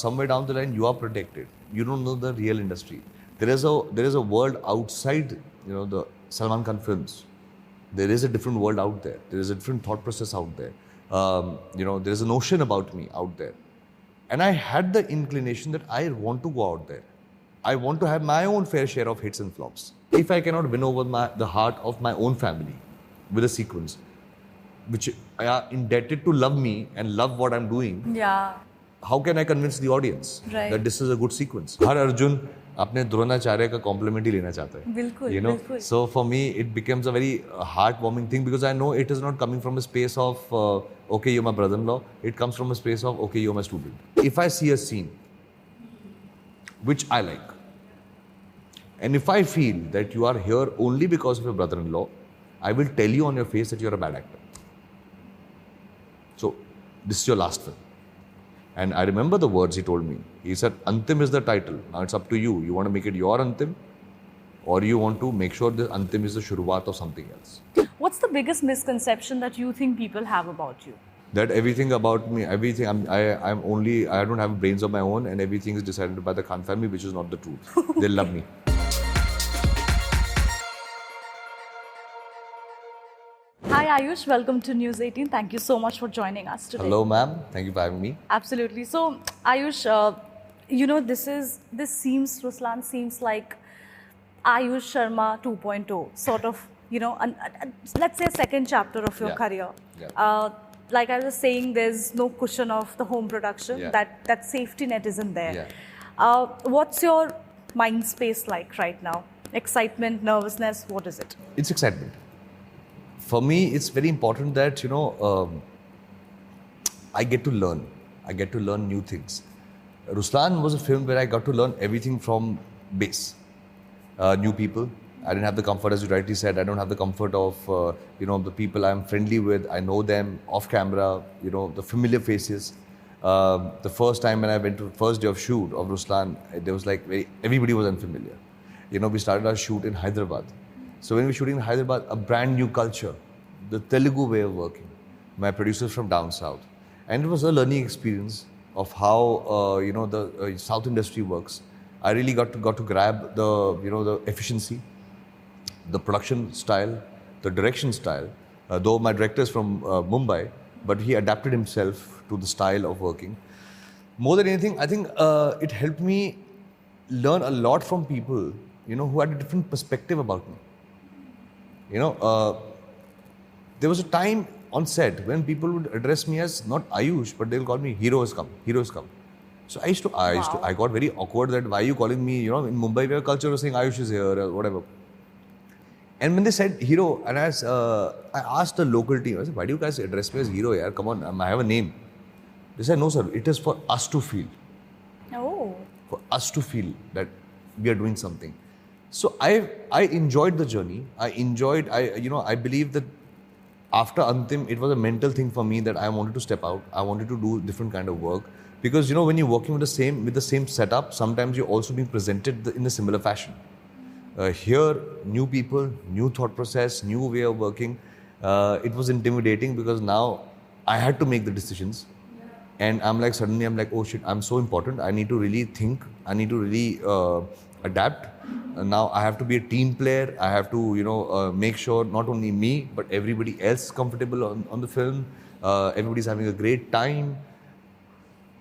somewhere down the line you are protected. You don't know the real industry. There is a world outside, the Salman Khan films. There is a different world out there. There is a different thought process out there. There is a notion about me out there. And I had the inclination that I want to go out there. I want to have my own fair share of hits and flops. If I cannot win over the heart of my own family with a sequence, which are indebted to love me and love what I'm doing, how can I convince the audience that this is a good sequence? Har Arjun अपने द्रोणाचार्य का compliment ही लेना चाहता है. बिल्कुल. So for me, it becomes a very heartwarming thing because I know it is not coming from a space of okay, you're my brother-in-law. It comes from a space of okay, you're my student. If I see a scene which I like, and if I feel that you are here only because of your brother-in-law, I will tell you on your face that you're a bad actor. So this is your last film. And I remember the words he told me. He said, Antim is the title. Now it's up to you. You want to make it your Antim, or you want to make sure that Antim is the Shuruvaat of something else. What's the biggest misconception that you think people have about you? That everything about me, I don't have brains of my own, and everything is decided by the Khan family, which is not the truth. They love me. Hi Ayush, welcome to News 18. Thank you so much for joining us today. Hello ma'am, thank you for having me. Absolutely. So Ayush, Ruslaan seems like Aayush Sharma 2.0, sort of, let's say a second chapter of your career. Yeah. Like I was saying, there's no cushion of the home production. Yeah. That safety net isn't there. Yeah. What's your mind space like right now? Excitement, nervousness, what is it? It's excitement. For me, it's very important that, I get to learn. I get to learn new things. Ruslaan was a film where I got to learn everything from base. New people. I didn't have the comfort, as you rightly said, I don't have the comfort of, the people I'm friendly with. I know them off camera, the familiar faces. The first time when I went to the first day of shoot of Ruslaan, there was everybody was unfamiliar. We started our shoot in Hyderabad. So when we were shooting in Hyderabad, a brand new culture, the Telugu way of working, my producers from down south. And it was a learning experience of how, the South industry works. I really got to grab the efficiency, the production style, the direction style. Though my director is from Mumbai, but he adapted himself to the style of working. More than anything, I think it helped me learn a lot from people, who had a different perspective about me. There was a time on set when people would address me as not Ayush, but they'll call me Hero has come. So I got very awkward that why are you calling me, in Mumbai where culture was saying Ayush is here or whatever. And when they said Hero, and I asked the local team, I said, why do you guys address me as Hero? Yaar? Come on, I have a name. They said, no sir, it is for us to feel. Oh. For us to feel that we are doing something. So I enjoyed the journey. I believe that after Antim, it was a mental thing for me that I wanted to step out. I wanted to do different kind of work. Because, when you're working with the same setup, sometimes you're also being presented in a similar fashion. Here, new people, new thought process, new way of working. It was intimidating because now I had to make the decisions. And suddenly I'm like, oh shit, I'm so important. I need to really think. I need to really adapt. Now I have to be a team player. I have to, make sure not only me, but everybody else is comfortable on the film. Everybody's having a great time.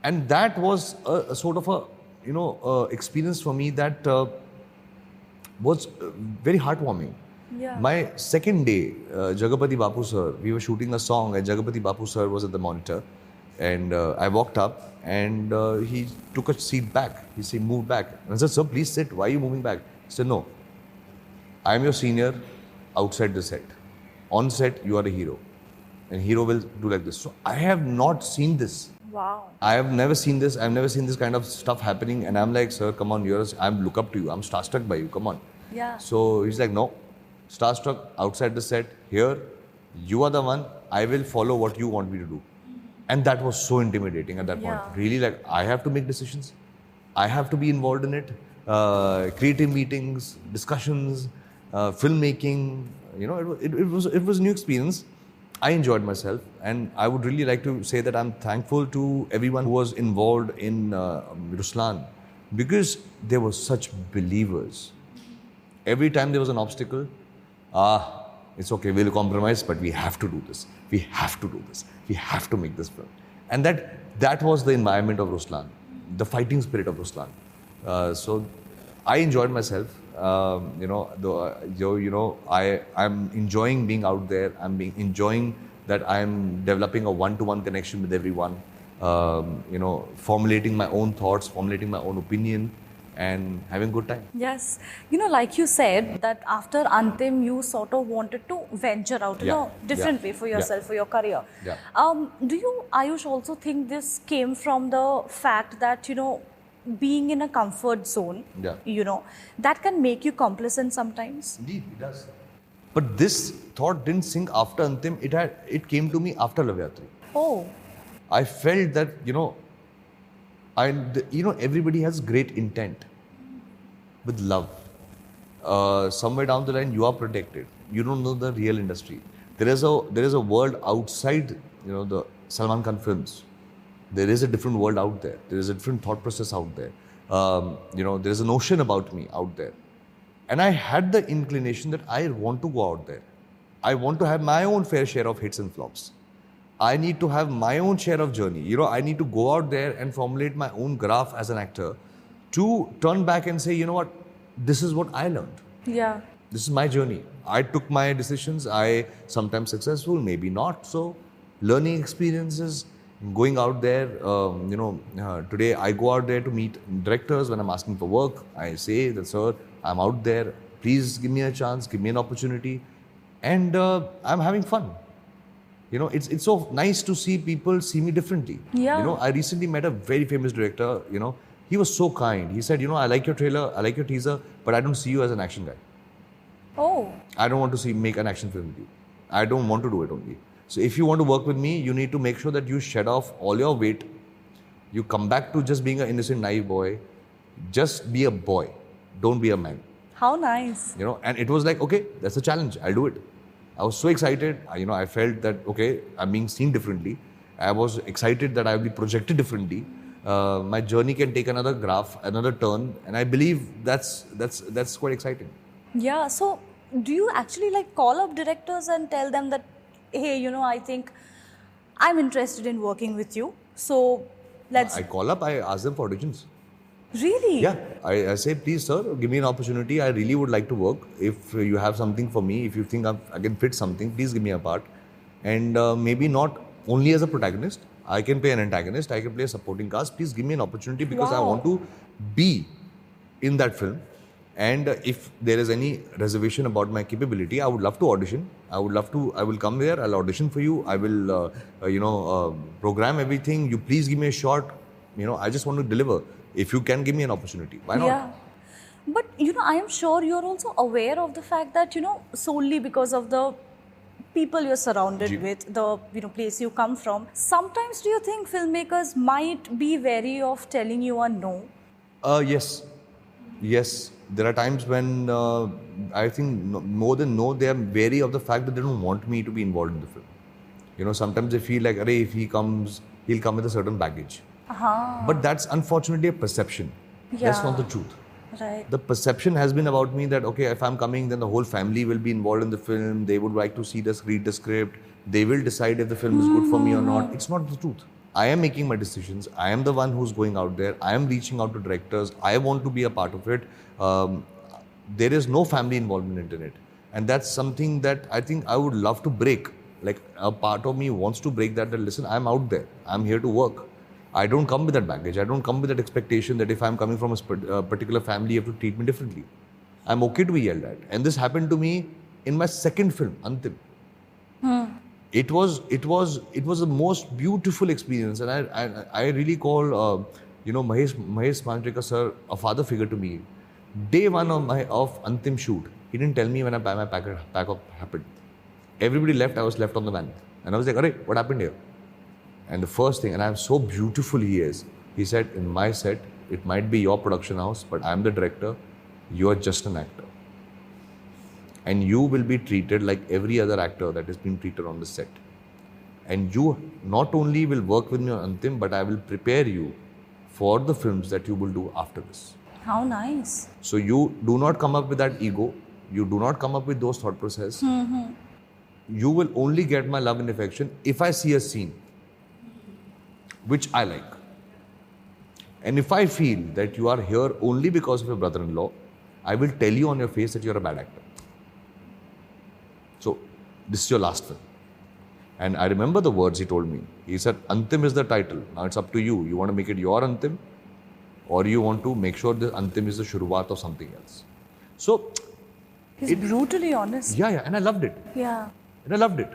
And that was a sort of a, experience for me that was very heartwarming. Yeah. My second day, Jagapati Bapu sir, we were shooting a song and Jagapati Bapu sir was at the monitor. And I walked up and he took a seat back. He said, move back. And I said, sir, please sit. Why are you moving back? He said, no. I am your senior outside the set. On set, you are a hero. And hero will do like this. So I have not seen this. Wow. I have never seen this. I've never seen this kind of stuff happening. And I'm like, sir, come on, I look up to you. I'm starstruck by you. Come on. Yeah. So he's like, no. Starstruck outside the set. Here, you are the one. I will follow what you want me to do. And that was so intimidating at that point. Really, I have to make decisions. I have to be involved in it. Creative meetings, discussions, filmmaking. It was a new experience. I enjoyed myself, and I would really like to say that I'm thankful to everyone who was involved in Ruslaan, because they were such believers. Every time there was an obstacle, it's okay, we'll compromise, but we have to do this. We have to do this. We have to make this film. And that was the environment of Ruslaan, the fighting spirit of Ruslaan. So I enjoyed myself. I'm enjoying being out there. Enjoying that I'm developing a one-to-one connection with everyone. Formulating my own thoughts, formulating my own opinion, and having a good time. Yes. Like you said, that after Antim, you sort of wanted to venture out, different way for yourself, for your career. Yeah. Do you, Ayush, also think this came from the fact that, being in a comfort zone, that can make you complacent sometimes? Indeed, it does. But this thought didn't sink after Antim. It came to me after Lavyatri. Oh. I felt that, everybody has great intent with love. Somewhere down the line, you are protected. You don't know the real industry. There is a world outside, the Salman Khan films. There is a different world out there. There is a different thought process out there. There is a notion about me out there. And I had the inclination that I want to go out there. I want to have my own fair share of hits and flops. I need to have my own share of journey. I need to go out there and formulate my own graph as an actor to turn back and say, this is what I learned. Yeah. This is my journey. I took my decisions. I sometimes successful, maybe not. So learning experiences, going out there, today I go out there to meet directors when I'm asking for work. I say that, sir, I'm out there. Please give me a chance, give me an opportunity. And I'm having fun. It's so nice to see people see me differently. Yeah. I recently met a very famous director, he was so kind. He said, I like your trailer, I like your teaser, but I don't see you as an action guy. Oh. I don't want to make an action film with you. I don't want to do it only. So if you want to work with me, you need to make sure that you shed off all your weight. You come back to just being an innocent, naive boy. Just be a boy. Don't be a man. How nice. And it was like, okay, that's a challenge. I'll do it. I was so excited. I felt that, okay, I'm being seen differently. I was excited that I'll be projected differently. My journey can take another graph, another turn. And I believe that's quite exciting. Yeah. So do you actually call up directors and tell them that, hey, I think I'm interested in working with you. So let's... I call up, I ask them for auditions. Really? Yeah. I say, please, sir, give me an opportunity. I really would like to work. If you have something for me, if you think I can fit something, please give me a part. And maybe not only as a protagonist. I can play an antagonist. I can play a supporting cast. Please give me an opportunity because I want to be in that film. And if there is any reservation about my capability, I would love to audition. I will come there, I'll audition for you. I will, program everything. You please give me a shot. I just want to deliver. If you can give me an opportunity, why not? Yeah. But, I am sure you're also aware of the fact that, solely because of the people you're surrounded with, the, place you come from. Sometimes do you think filmmakers might be wary of telling you a no? Yes. Yes. There are times when I think more than no, they are wary of the fact that they don't want me to be involved in the film. Sometimes they feel like, if he comes, he'll come with a certain baggage. But that's unfortunately a perception. Yeah. That's not the truth. Right. The perception has been about me that, okay, if I'm coming, then the whole family will be involved in the film. They would like to read the script. They will decide if the film is good for me or not. It's not the truth. I am making my decisions. I am the one who's going out there. I am reaching out to directors. I want to be a part of it. There is no family involvement in it. And that's something that I think I would love to break. Like a part of me wants to break that listen, I'm out there. I'm here to work. I don't come with that baggage. I don't come with that expectation that if I'm coming from a particular family, you have to treat me differently. I'm okay to be yelled at. And this happened to me in my second film, Antim. It was the most beautiful experience, and I really call Mahesh Manjrekar sir a father figure to me. Day one of Antim shoot, he didn't tell me when my pack up happened. Everybody left, I was left on the van, and I was like, "Arey, what happened here?" And the first thing, and I'm so beautiful he is. He said, "In my set, it might be your production house, but I'm the director. You are just an actor. And you will be treated like every other actor that has been treated on the set. And you not only will work with me on Antim, but I will prepare you for the films that you will do after this. How nice. So you do not come up with that ego. You do not come up with those thought process. You will only get my love and affection if I see a scene which I like. And if I feel that you are here only because of your brother-in-law, I will tell you on your face that you're a bad actor. So, this is your last film. And I remember the words he told me. He said, Antim is the title. Now it's up to you. You want to make it your Antim, or you want to make sure that Antim is the Shuruvaat of something else. So, He's brutally honest. Yeah, and I loved it. Yeah. And I loved it.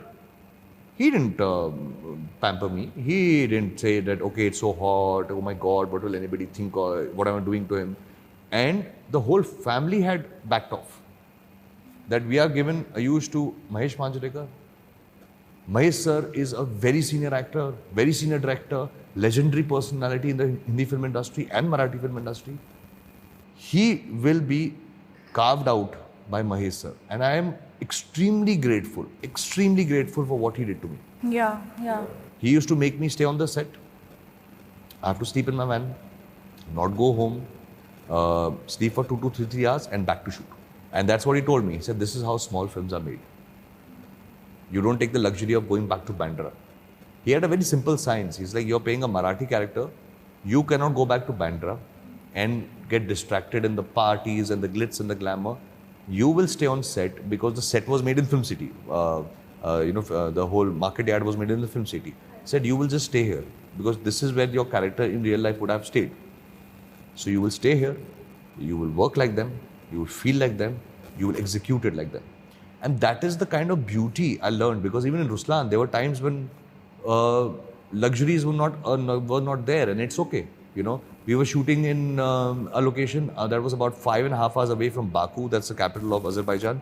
He didn't pamper me. He didn't say that, okay, it's so hot, oh my God, what will anybody think, or what am I doing to him? And the whole family had backed off. That we are given Aayush to Mahesh Manjrekar. Mahesh sir is a very senior actor, very senior director, legendary personality in the Hindi film industry and Marathi film industry. He will be carved out by Mahesh sir. And I am extremely grateful for what he did to me. Yeah. He used to make me stay on the set. I have to sleep in my van, not go home, sleep for 2 to 3 hours and back to shoot. And that's what he told me. He said, this is how small films are made. You don't take the luxury of going back to Bandra. He had a very simple science. He's like, you're playing a Marathi character. You cannot go back to Bandra and get distracted in the parties and the glitz and the glamour. You will stay on set because the set was made in Film City. The whole market yard was made in the Film City. He said, you will just stay here because this is where your character in real life would have stayed. So you will stay here, you will work like them, you will feel like them, you will execute it like them. And that is the kind of beauty I learned, because even in Ruslaan, there were times when luxuries were not there, and it's okay. You know, we were shooting in a location that was about 5.5 hours away from Baku, that's the capital of Azerbaijan,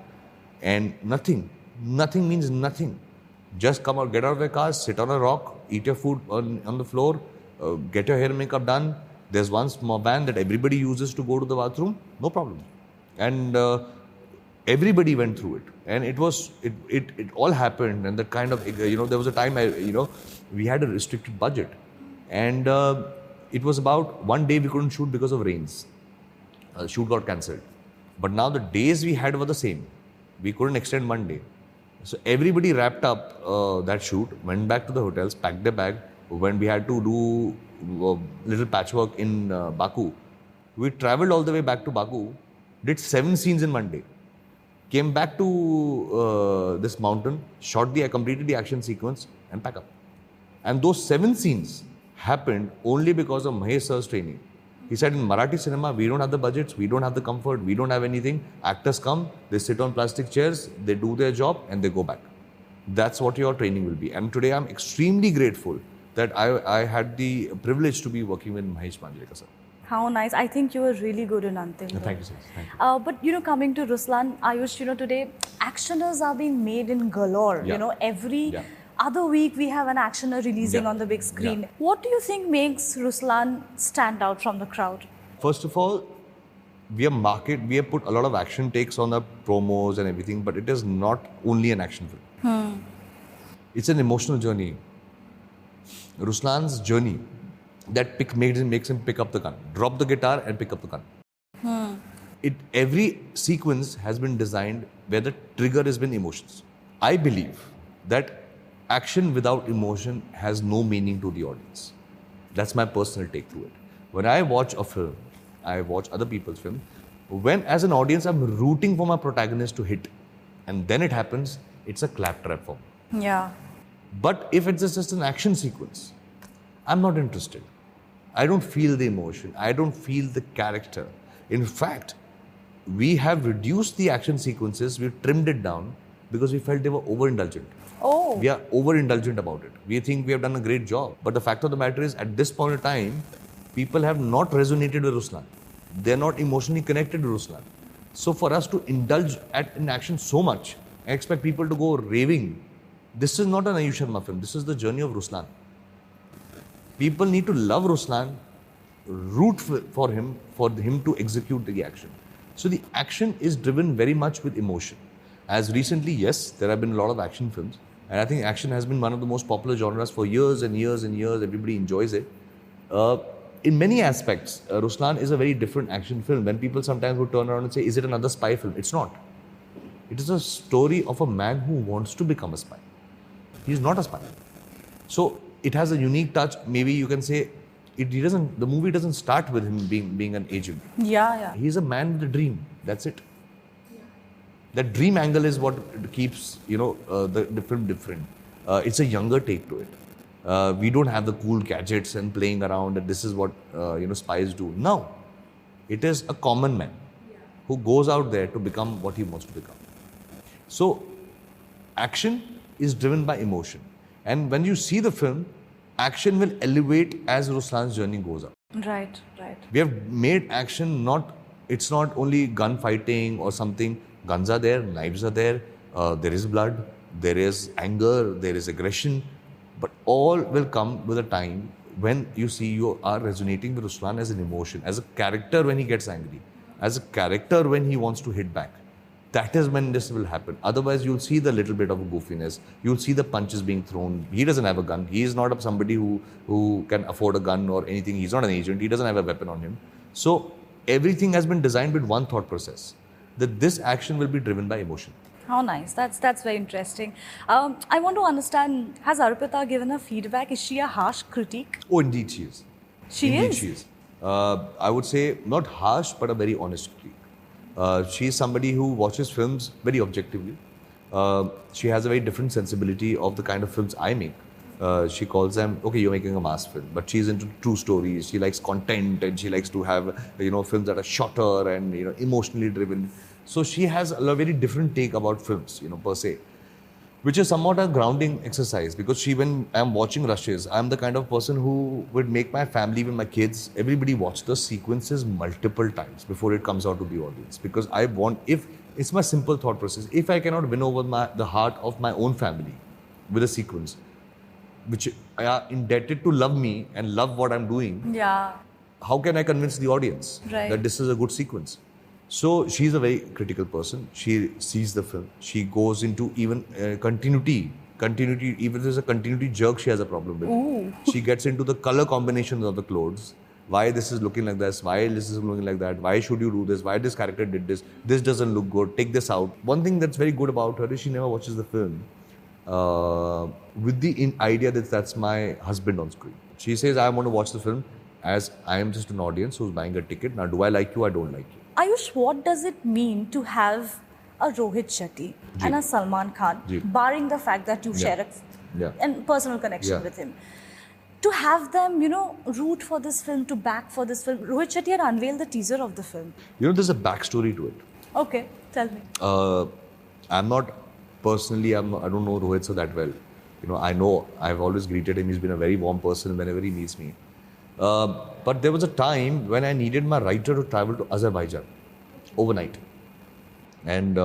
and nothing means nothing. Just come out, get out of your car, sit on a rock, eat your food on the floor, get your hair and makeup done. There's one small van that everybody uses to go to the bathroom, no problem. And everybody went through it, and it all happened. And that kind of, there was a time we had a restricted budget, and it was about one day we couldn't shoot because of rains. Shoot got cancelled, but now the days we had were the same. We couldn't extend one day, so everybody wrapped up that shoot, went back to the hotels, packed their bag. When we had to do little patchwork in Baku, we travelled all the way back to Baku, did 7 scenes in one day. Came back to this mountain, completed the action sequence and pack up. And those 7 scenes happened only because of Mahesh sir's training. He said, in Marathi cinema, we don't have the budgets, we don't have the comfort, we don't have anything. Actors come, they sit on plastic chairs, they do their job and they go back. That's what your training will be. And today I'm extremely grateful that I had the privilege to be working with Mahesh Manjrekar sir. How nice. I think you were really good in Antim. Thank you, sir. Thank you. But coming to Ruslaan, Aayush, today actioners are being made in galore. Yeah. Every other week we have an actioner releasing on the big screen. Yeah. What do you think makes Ruslaan stand out from the crowd? First of all, we have put a lot of action takes on the promos and everything, but it is not only an action film. It's an emotional journey. Ruslaan's journey that makes him pick up the gun, drop the guitar and pick up the gun. Every sequence has been designed where the trigger has been emotions. I believe that action without emotion has no meaning to the audience. That's my personal take to it. When I watch a film, I watch other people's film, when as an audience I'm rooting for my protagonist to hit, and then it happens, it's a claptrap for me. Yeah. But if it's just an action sequence, I'm not interested. I don't feel the emotion. I don't feel the character. In fact, we have reduced the action sequences. We've trimmed it down because we felt they were overindulgent. Oh. We are overindulgent about it. We think we have done a great job. But the fact of the matter is, at this point in time, people have not resonated with Ruslaan. They're not emotionally connected to Ruslaan. So for us to indulge in action so much and expect people to go raving, this is not an Aayush Sharma film. This is the journey of Ruslaan. People need to love Ruslaan, root for him to execute the action. So the action is driven very much with emotion. As recently, yes, there have been a lot of action films, And I think action has been one of the most popular genres for years and years and years. Everybody enjoys it. In many aspects, Ruslaan is a very different action film. When people sometimes would turn around and say, is it another spy film? It's not. It is a story of a man who wants to become a spy. He's not a spy. So it has a unique touch. Maybe you can say the movie doesn't start with him being an agent. Yeah. He's a man with a dream. That's it. That dream angle is what keeps the film different. It's a younger take to it. We don't have the cool gadgets and playing around that this is what spies do. No, it is a common man who goes out there to become what he wants to become. So action is driven by emotion, and when you see the film, action will elevate as Ruslaan's journey goes up. Right. We have made action it's not only gunfighting or something. Guns are there, knives are there, there is blood, there is anger, there is aggression. But all will come with a time when you are resonating with Ruslaan as an emotion, as a character when he gets angry, as a character when he wants to hit back. That is when this will happen. Otherwise, you'll see the little bit of a goofiness. You'll see the punches being thrown. He doesn't have a gun. He is not somebody who can afford a gun or anything. He's not an agent. He doesn't have a weapon on him. So everything has been designed with one thought process, that this action will be driven by emotion. How nice. That's very interesting. I want to understand, has Arpita given her feedback? Is she a harsh critic? Oh, indeed she is. Indeed she is. I would say not harsh, but a very honest critic. She is somebody who watches films very objectively. She has a very different sensibility of the kind of films I make. She calls them, okay, you're making a mass film, but she's into true stories. She likes content, and she likes to have films that are shorter and emotionally driven. So she has a very different take about films, per se, which is somewhat a grounding exercise, because when I'm watching rushes, I'm the kind of person who would make my family, even my kids, everybody watch the sequences multiple times before it comes out to the audience, because if it's my simple thought process, if I cannot win over the heart of my own family with a sequence, which are indebted to love me and love what I'm doing, how can I convince the audience that this is a good sequence? So she's a very critical person. She sees the film. She goes into even continuity. Even if there's a continuity jerk, she has a problem with. Ooh. She gets into the color combinations of the clothes. Why this is looking like this? Why this is looking like that? Why should you do this? Why this character did this? This doesn't look good. Take this out. One thing that's very good about her is she never watches the film with the idea that that's my husband on screen. She says, I want to watch the film as I am just an audience who's buying a ticket. Now, do I like you? I don't like you. Ayush, what does it mean to have a Rohit Shetty and a Salman Khan, barring the fact that you share a personal connection with him? To have them, root for this film, to back for this film. Rohit Shetty had unveiled the teaser of the film. There's a backstory to it. Okay, tell me. I don't know Rohit sir that well. I've always greeted him. He's been a very warm person whenever he meets me. But there was a time when I needed my writer to travel to Azerbaijan overnight. And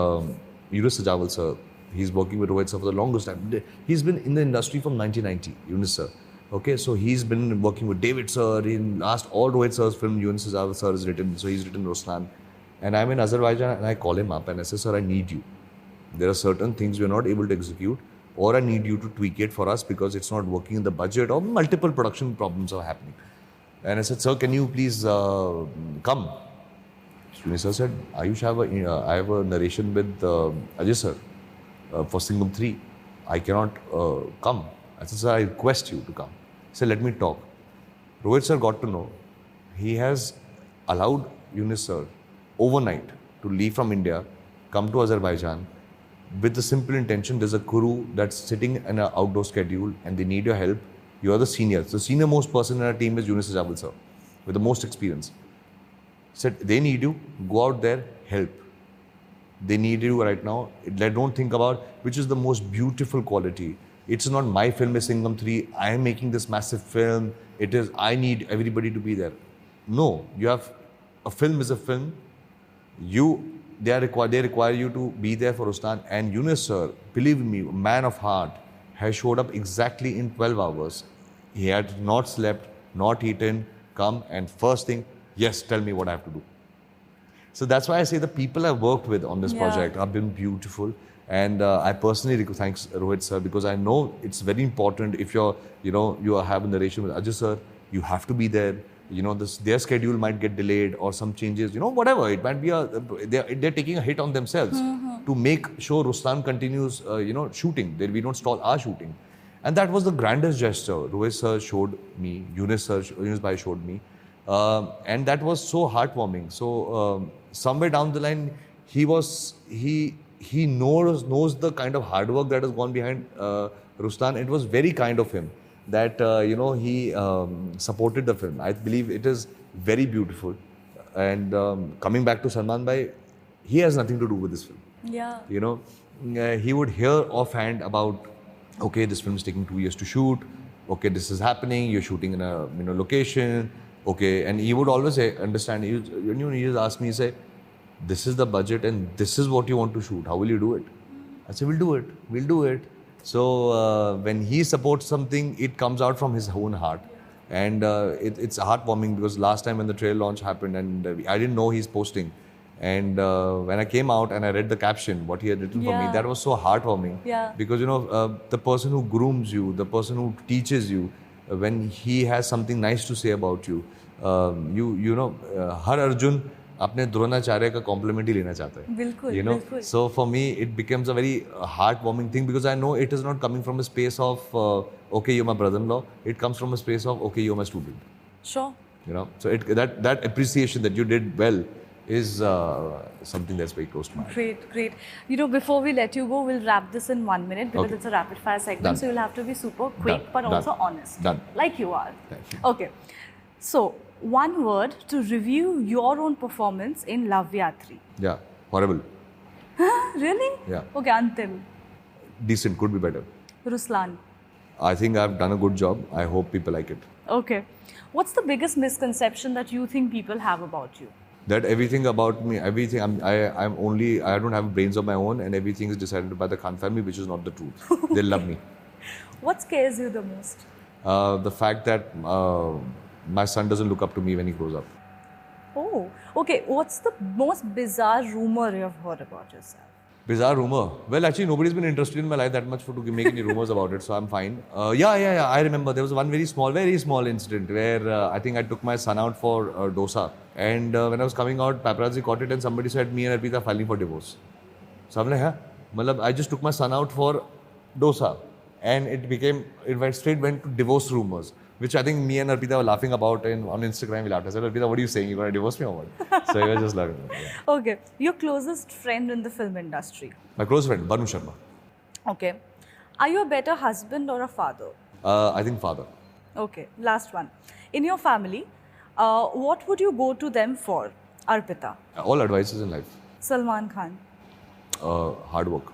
Yunus Sajawal sir, he's working with Rohit sir for the longest time. He's been in the industry from 1990, Yunus sir. Okay, so he's been working with David sir. In last all Rohit sir's film, Yunus Sajawal sir has written. So he's written Ruslaan. And I'm in Azerbaijan and I call him up and I say, sir, I need you. There are certain things we're not able to execute, or I need you to tweak it for us because it's not working in the budget, or multiple production problems are happening. And I said, sir, can you please come? Sir said, Ayush, I have a narration with Ajay sir for Singham 3. I cannot come. I said, sir, I request you to come. He said, let me talk. Rohit sir got to know. He has allowed Yunus sir overnight to leave from India, come to Azerbaijan with the simple intention. There's a crew that's sitting in an outdoor schedule and they need your help. You are the senior. The senior most person in our team is Yunus Sajawal sir, with the most experience. Said, they need you. Go out there, help. They need you right now. Don't think about which is the most beautiful quality. It's not my film is Singham 3. I am making this massive film. It is, I need everybody to be there. No, a film is a film. They require you to be there for Ruslaan. And Yunus sir, believe me, man of heart, has showed up exactly in 12 hours. He had not slept, not eaten, come and first thing, yes, tell me what I have to do. So that's why I say the people I've worked with on this project have been beautiful. And I personally thanks Rohit sir, because I know it's very important if you're, you are having the relation with Ajay sir, you have to be there. Their schedule might get delayed or some changes, whatever. It might be they're taking a hit on themselves to make sure Ruslan continues, shooting. We don't stall our shooting. And that was the grandest gesture Rohit sir showed me, Yunus bhai showed me. And that was so heartwarming. So somewhere down the line, he knows the kind of hard work that has gone behind Ruslan. It was very kind of him that he supported the film. I believe it is very beautiful. And coming back to Salman bhai, he has nothing to do with this film. Yeah. He would hear offhand about, okay, this film is taking 2 years to shoot. Okay, this is happening. You're shooting in a location. Okay, and he would always understand. He just ask me, say, this is the budget and this is what you want to shoot. How will you do it? I said, we'll do it. So when he supports something, it comes out from his own heart. And it's heartwarming, because last time when the trailer launch happened and I didn't know he's posting. And when I came out and I read the caption, what he had written for me, that was so heartwarming. Yeah. Because, the person who grooms you, the person who teaches you, when he has something nice to say about you, हर अर्जुन अपने द्रोणाचार्य का compliment ही लेना चाहता है. बिल्कुल, बिल्कुल. So for me, it becomes a very heartwarming thing, because I know it is not coming from a space of, okay, you're my brother-in-law. It comes from a space of, okay, you're my student. Sure. So that appreciation that you did well is something that's very close to my heart. Great. Before we let you go, we'll wrap this in 1 minute, because it's a rapid fire segment. Done. So you'll have to be super quick, but also honest. Done. Like you are. Thank you. Okay. So, one word to review your own performance in Love Yatri. Yeah, horrible. Really? Yeah. Okay, Antim. Decent, could be better. Ruslan. I think I've done a good job. I hope people like it. Okay. What's the biggest misconception that you think people have about you? That everything about me, I don't have brains of my own, and everything is decided by the Khan family, which is not the truth. They love me. What scares you the most? The fact that my son doesn't look up to me when he grows up. Oh, okay. What's the most bizarre rumor you've heard about yourself? Bizarre rumor? Well, actually, nobody's been interested in my life that much to make any rumors about it, so I'm fine. Yeah. I remember there was one very small incident where I think I took my son out for dosa. And when I was coming out, paparazzi caught it and somebody said, me and Arpita are filing for divorce. So I'm like, I just took my son out for dosa. And it straight went to divorce rumors, which I think me and Arpita were laughing about on Instagram. We laughed. I said, Arpita, what are you saying? You're going to divorce me or what? So he was just laughing. Yeah. Okay. Your closest friend in the film industry? My close friend, Aayush Sharma. Okay. Are you a better husband or a father? I think father. Okay. Last one. In your family, what would you go to them for? Arpita. All advices in life. Salman Khan. Hard work.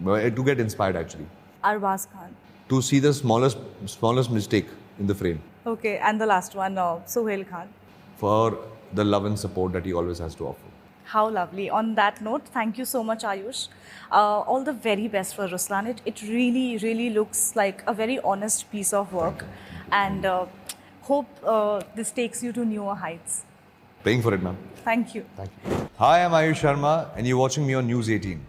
To get inspired, actually. Arpita Khan. To see the smallest mistake in the frame. Okay, and the last one, Sohail Khan. For the love and support that he always has to offer. How lovely. On that note, thank you so much, Aayush. All the very best for Ruslaan. It really, really looks like a very honest piece of work. And hope this takes you to newer heights. Praying for it, ma'am. Thank you. Thank you. Hi, I'm Aayush Sharma and you're watching me on News 18.